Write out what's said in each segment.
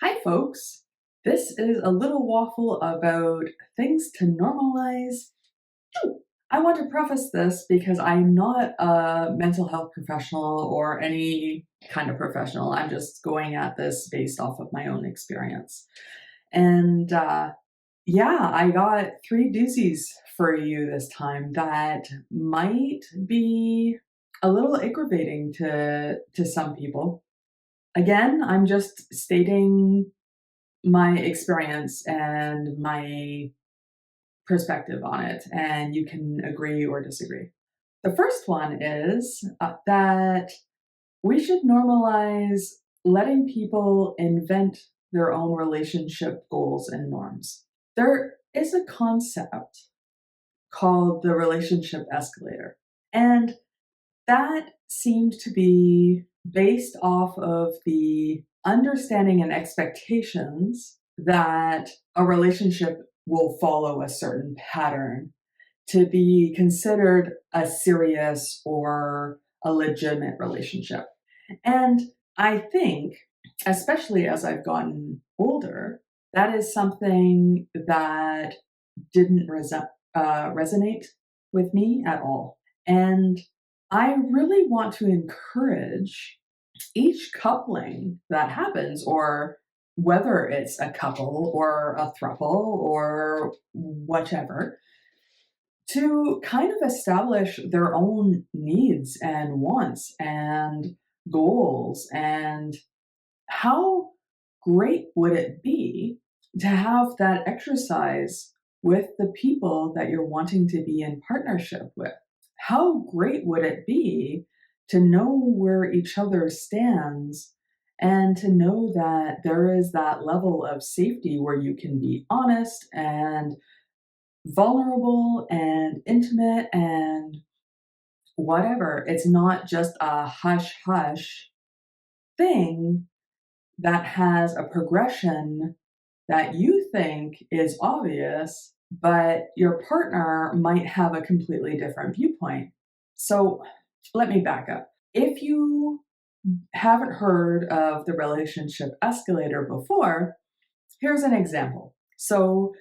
Hi, folks. This is a little waffle about things to normalize. I want to preface this because I'm not a mental health professional or any kind of professional. I'm just going at this based off of my own experience. And yeah, I got three doozies for you this time that might be a little aggravating to some people. Again, I'm just stating my experience and my perspective on it, and you can agree or disagree. The first one is that we should normalize letting people invent their own relationship goals and norms. There is a concept called the relationship escalator, and that seemed to be based off of the understanding and expectations that a relationship will follow a certain pattern to be considered a serious or a legitimate relationship. And I think, especially as I've gotten older, that is something that didn't resonate with me at all. And I really want to encourage each coupling that happens, or whether it's a couple or a throuple or whatever, to kind of establish their own needs and wants and goals. And how great would it be to have that exercise with the people that you're wanting to be in partnership with? How great would it be to know where each other stands and to know that there is that level of safety where you can be honest and vulnerable and intimate and whatever? It's not just a hush hush thing that has a progression that you think is obvious, but your partner might have a completely different viewpoint. So let me back up. If you haven't heard of the relationship escalator before, here's an example. So,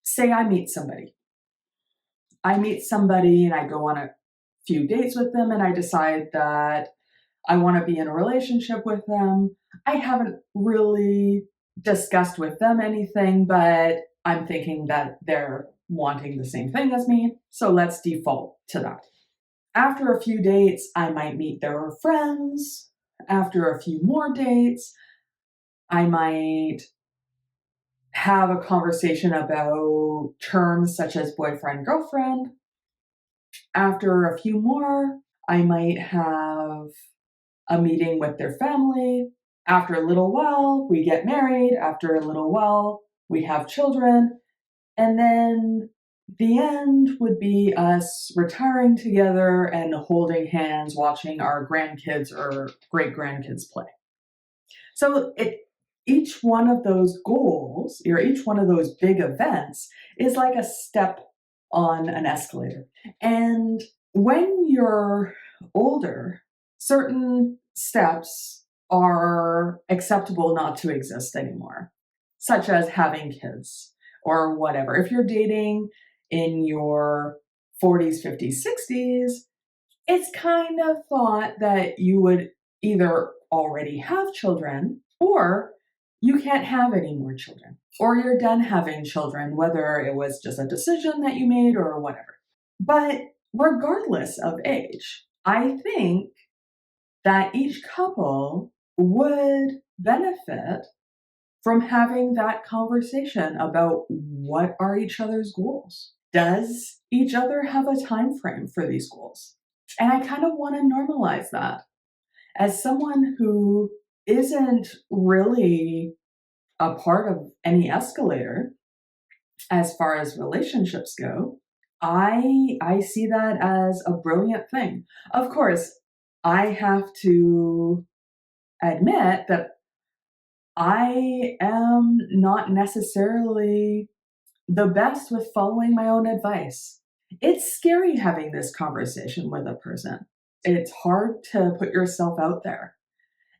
say I meet somebody. I meet somebody and I go on a few dates with them, and I decide that I want to be in a relationship with them. I haven't really discussed with them anything, but I'm thinking that they're wanting the same thing as me. So let's default to that. After a few dates, I might meet their friends. After a few more dates, I might have a conversation about terms such as boyfriend, girlfriend. After a few more, I might have a meeting with their family. After a little while, we get married. After a little while, we have children. And then the end would be us retiring together and holding hands, watching our grandkids or great grandkids play. So each one of those goals, or each one of those big events, is like a step on an escalator. And when you're older, certain steps are acceptable not to exist anymore, such as having kids or whatever. If you're dating in your 40s, 50s, 60s, it's kind of thought that you would either already have children or you can't have any more children, or you're done having children, whether it was just a decision that you made or whatever. But regardless of age, I think that each couple would benefit from having that conversation about what are each other's goals. Does each other have a time frame for these goals? And I kind of want to normalize that. As someone who isn't really a part of any escalator as far as relationships go, I see that as a brilliant thing. Of course, I have to admit that I am not necessarily the best with following my own advice. It's scary having this conversation with a person. It's hard to put yourself out there.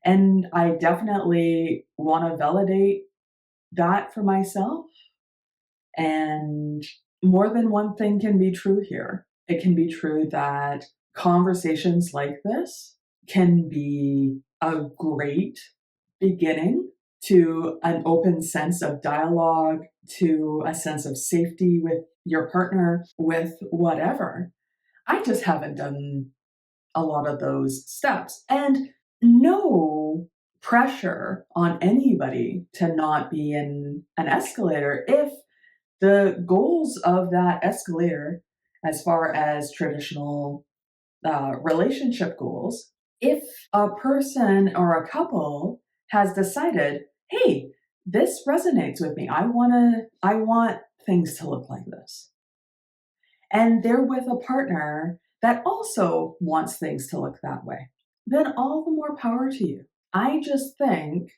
And I definitely want to validate that for myself. And more than one thing can be true here. It can be true that conversations like this can be a great beginning to an open sense of dialogue, to a sense of safety with your partner, with whatever. I just haven't done a lot of those steps. And no pressure on anybody to not be in an escalator if the goals of that escalator, as far as traditional relationship goals, if a person or a couple has decided, hey, this resonates with me. I want things to look like this. And they're with a partner that also wants things to look that way, then all the more power to you. I just think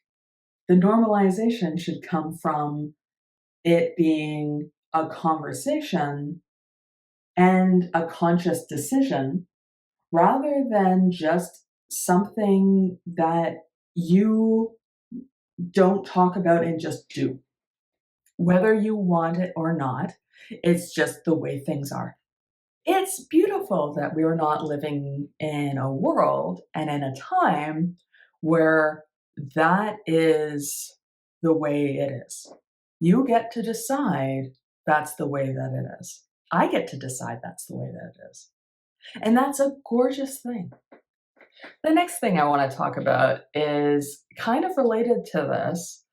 the normalization should come from it being a conversation and a conscious decision rather than just something that you don't talk about and just do. Whether you want it or not, it's just the way things are. It's beautiful that we're not living in a world and in a time where that is the way it is. You get to decide that's the way that it is. I get to decide that's the way that it is. And that's a gorgeous thing. The next thing I want to talk about is kind of related to this,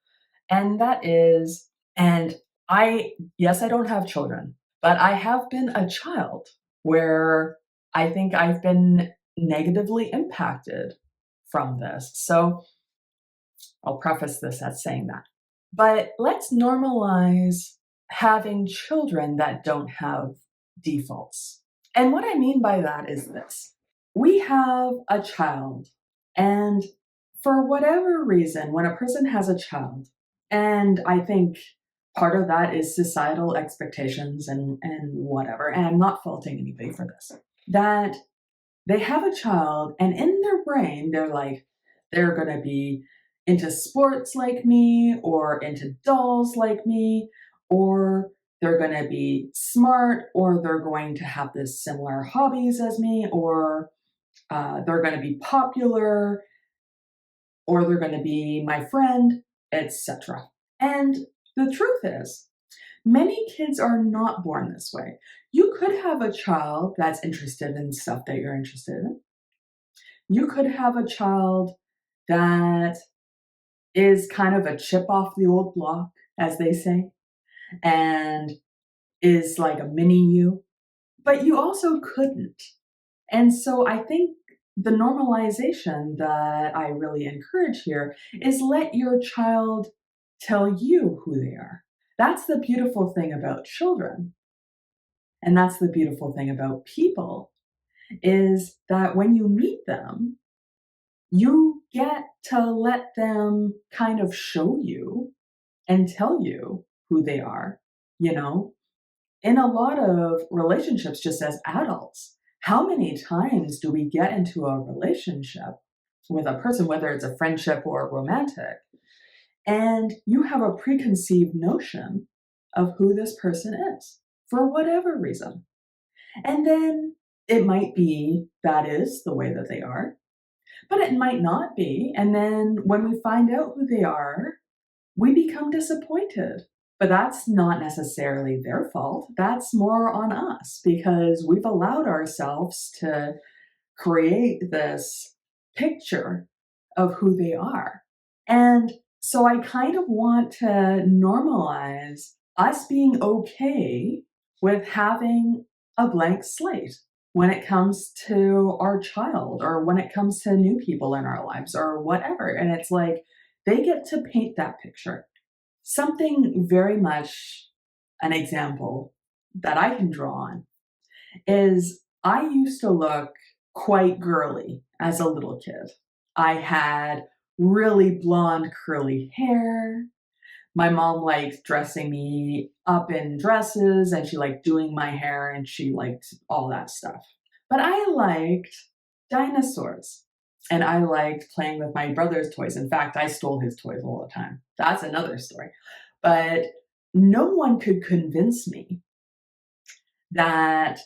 and that is, yes, I don't have children, but I have been a child where I think I've been negatively impacted from this. So I'll preface this as saying that. But let's normalize having children that don't have defaults. And what I mean by that is this. We have a child, and for whatever reason, when a person has a child, and I think part of that is societal expectations and whatever, and I'm not faulting anybody for this, that they have a child, and in their brain, they're like, they're going to be into sports like me, or into dolls like me, or they're going to be smart, or they're going to have this similar hobbies as me, or they're going to be popular, or they're going to be my friend, etc. And the truth is, many kids are not born this way. You could have a child that's interested in stuff that you're interested in. You could have a child that is kind of a chip off the old block, as they say, and is like a mini you, but you also couldn't. And so I think the normalization that I really encourage here is let your child tell you who they are. That's the beautiful thing about children. And that's the beautiful thing about people is that when you meet them, you get to let them kind of show you and tell you who they are, you know? In a lot of relationships, just as adults, how many times do we get into a relationship with a person, whether it's a friendship or romantic, and you have a preconceived notion of who this person is for whatever reason? And then it might be that is the way that they are, but it might not be. And then when we find out who they are, we become disappointed. But that's not necessarily their fault. That's more on us because we've allowed ourselves to create this picture of who they are. And so I kind of want to normalize us being okay with having a blank slate when it comes to our child or when it comes to new people in our lives or whatever. And it's like they get to paint that picture. Something very much an example that I can draw on is I used to look quite girly as a little kid. I had really blonde curly hair. My mom liked dressing me up in dresses and she liked doing my hair and she liked all that stuff. But I liked dinosaurs. And I liked playing with my brother's toys. In fact, I stole his toys all the time. That's another story. But no one could convince me that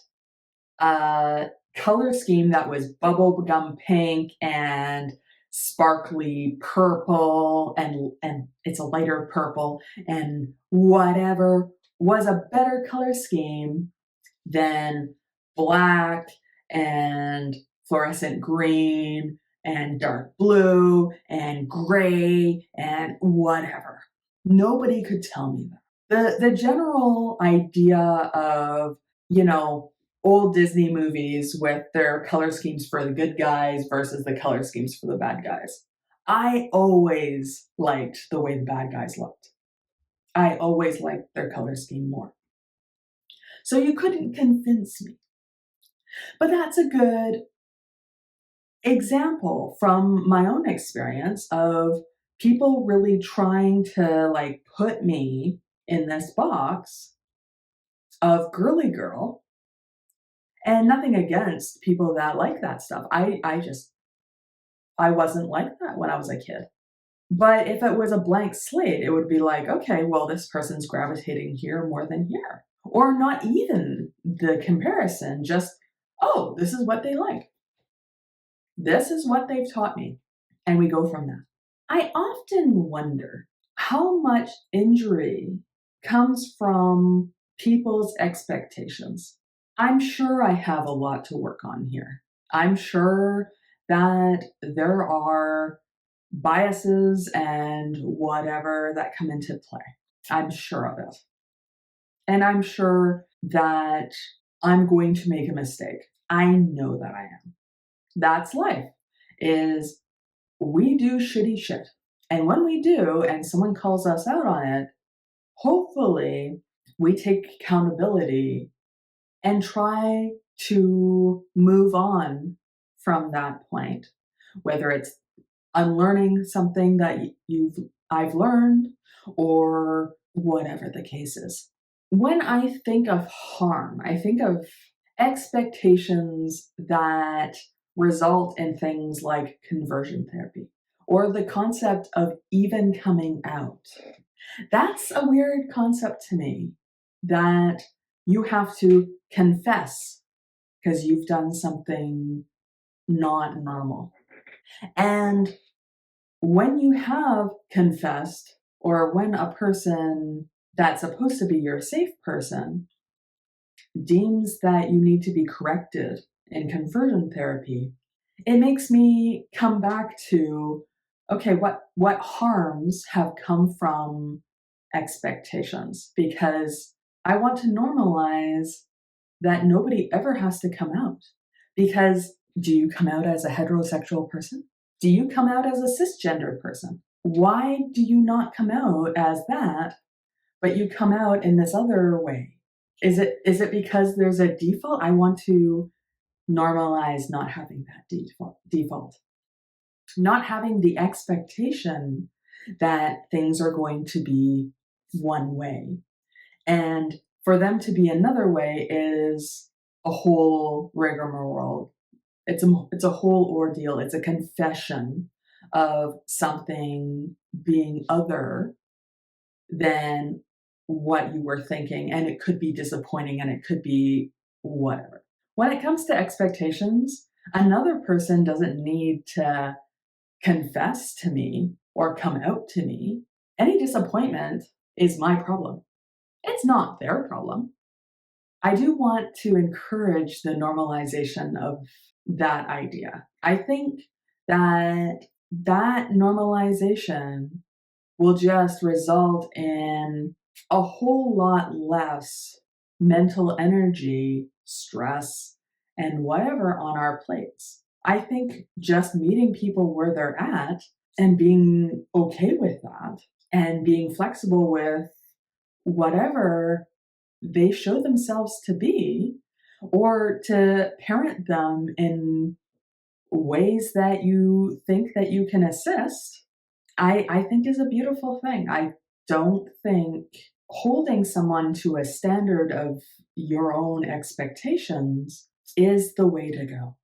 a color scheme that was bubblegum pink and sparkly purple and it's a lighter purple and whatever was a better color scheme than black and fluorescent green and dark blue and gray and whatever. Nobody could tell me that. The general idea of, you know, old Disney movies with their color schemes for the good guys versus the color schemes for the bad guys. I always liked the way the bad guys looked. I always liked their color scheme more. So you couldn't convince me. But that's a good example from my own experience of people really trying to like put me in this box of girly girl. And nothing against people that like that stuff. I wasn't like that when I was a kid. But if it was a blank slate, it would be like, okay, well, this person's gravitating here more than here. Or not even the comparison, just, oh, this is what they like. This is what they've taught me. And we go from that. I often wonder how much injury comes from people's expectations. I'm sure I have a lot to work on here. I'm sure that there are biases and whatever that come into play. I'm sure of it. And I'm sure that I'm going to make a mistake. I know that I am. That's life. Is we do shitty shit. And when we do, and someone calls us out on it, hopefully we take accountability and try to move on from that point, whether it's unlearning something that I've learned or whatever the case is. When I think of harm, I think of expectations that result in things like conversion therapy or the concept of even coming out. That's a weird concept to me, that you have to confess because you've done something not normal. And when you have confessed, or when a person that's supposed to be your safe person deems that you need to be corrected in conversion therapy, it makes me come back to, okay, what harms have come from expectations? Because I want to normalize that nobody ever has to come out. Because do you come out as a heterosexual person? Do you come out as a cisgender person? Why do you not come out as that, but you come out in this other way? Is it because there's a default? I want to normalize not having that default. Not having the expectation that things are going to be one way. And for them to be another way is a whole rigmarole. It's a whole ordeal. It's a confession of something being other than what you were thinking. And it could be disappointing and it could be whatever. When it comes to expectations, another person doesn't need to confess to me or come out to me. Any disappointment is my problem. It's not their problem. I do want to encourage the normalization of that idea. I think that normalization will just result in a whole lot less mental energy, stress, and whatever on our plates. I think just meeting people where they're at and being okay with that and being flexible with whatever they show themselves to be, or to parent them in ways that you think that you can assist, I think is a beautiful thing. I don't think holding someone to a standard of your own expectations is the way to go.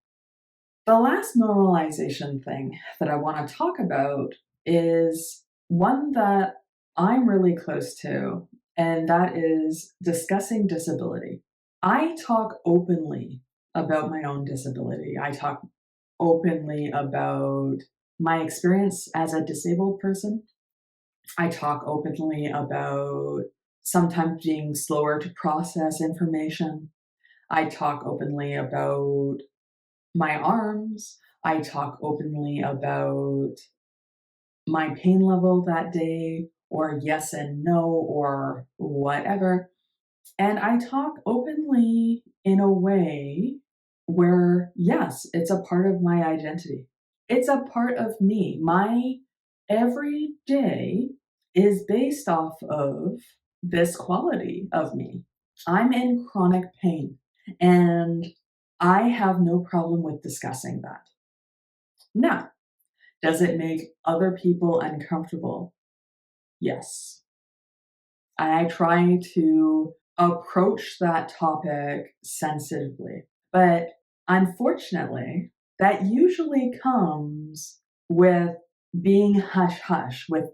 The last normalization thing that I want to talk about is one that I'm really close to, and that is discussing disability. I talk openly about my own disability. I talk openly about my experience as a disabled person. I talk openly about sometimes being slower to process information. I talk openly about my arms. I talk openly about my pain level that day, or yes and no, or whatever. And I talk openly in a way where, yes, it's a part of my identity. It's a part of me. My every day is based off of this quality of me. I'm in chronic pain, and I have no problem with discussing that. Now, does it make other people uncomfortable? Yes. I try to approach that topic sensitively. But unfortunately, that usually comes with being hush hush, with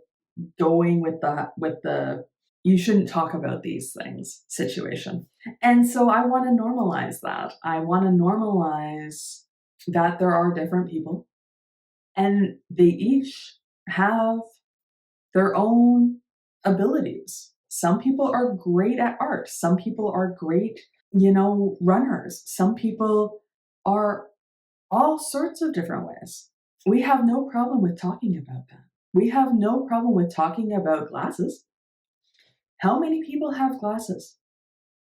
going with the you shouldn't talk about these things situation. And so I want to normalize that. I want to normalize that there are different people and they each have their own abilities. Some people are great at art. Some people are great, runners. Some people are all sorts of different ways. We have no problem with talking about that. We have no problem with talking about glasses. How many people have glasses?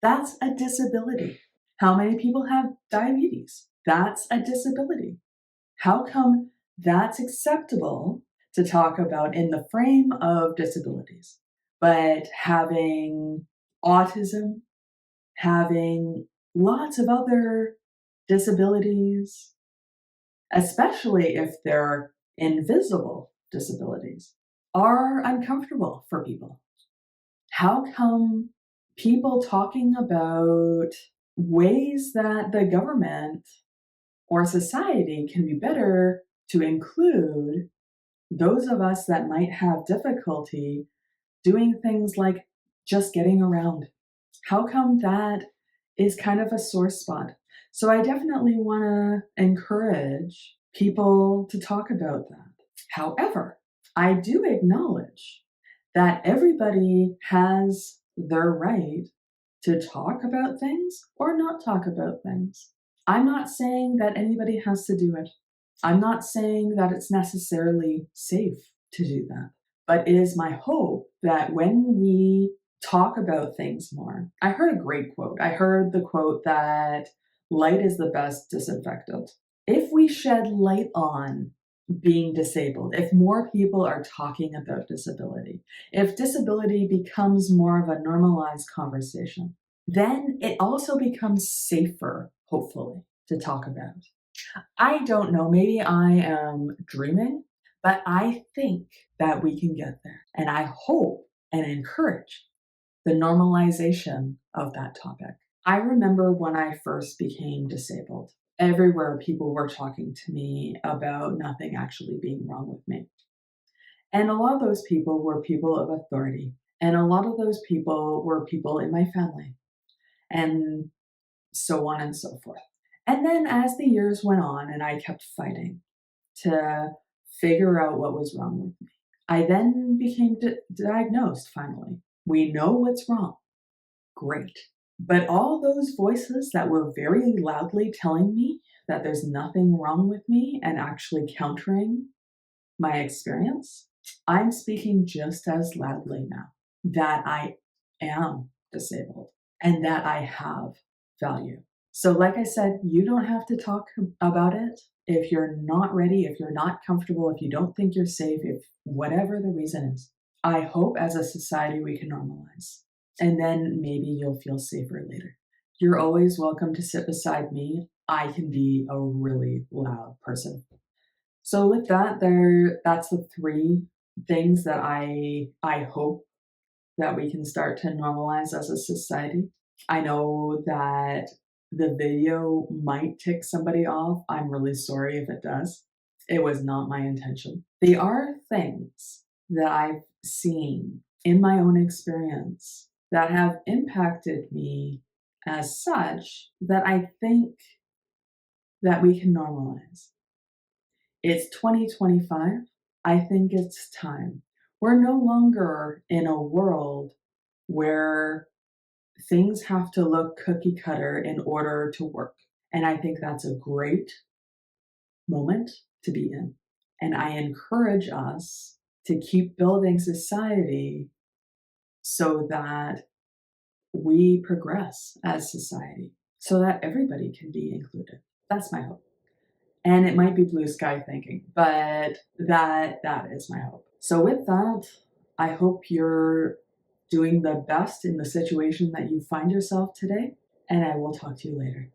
That's a disability. How many people have diabetes? That's a disability. How come that's acceptable to talk about in the frame of disabilities? But having autism, having lots of other disabilities, especially if they're invisible disabilities, are uncomfortable for people. How come people talking about ways that the government or society can be better to include those of us that might have difficulty doing things like just getting around? How come that is kind of a sore spot? So I definitely want to encourage people to talk about that. However, I do acknowledge that everybody has their right to talk about things or not talk about things. I'm not saying that anybody has to do it. I'm not saying that it's necessarily safe to do that. But it is my hope that when we talk about things more, I heard a great quote. I heard the quote that light is the best disinfectant. If we shed light on being disabled, if more people are talking about disability, if disability becomes more of a normalized conversation, then it also becomes safer, hopefully, to talk about. I don't know, maybe I am dreaming, but I think that we can get there. And I hope and encourage the normalization of that topic. I remember when I first became disabled, everywhere people were talking to me about nothing actually being wrong with me. And a lot of those people were people of authority. And a lot of those people were people in my family. And so on and so forth. And then as the years went on and I kept fighting to figure out what was wrong with me, I then became diagnosed finally. We know what's wrong. Great. But all those voices that were very loudly telling me that there's nothing wrong with me and actually countering my experience, I'm speaking just as loudly now that I am disabled and that I have value. So, like I said, you don't have to talk about it if you're not ready, if you're not comfortable, if you don't think you're safe, if whatever the reason is. I hope as a society we can normalize. And then maybe you'll feel safer later. You're always welcome to sit beside me. I can be a really loud person. So with that, that's the three things that I hope that we can start to normalize as a society. I know that the video might tick somebody off. I'm really sorry if it does. It was not my intention. There are things that I've seen in my own experience that have impacted me as such that I think that we can normalize. It's 2025. I think it's time. We're no longer in a world where things have to look cookie cutter in order to work. And I think that's a great moment to be in. And I encourage us to keep building society so that we progress as society, so that everybody can be included. That's my hope. And it might be blue sky thinking, but that is my hope. So with that, I hope you're doing the best in the situation that you find yourself today, and I will talk to you later.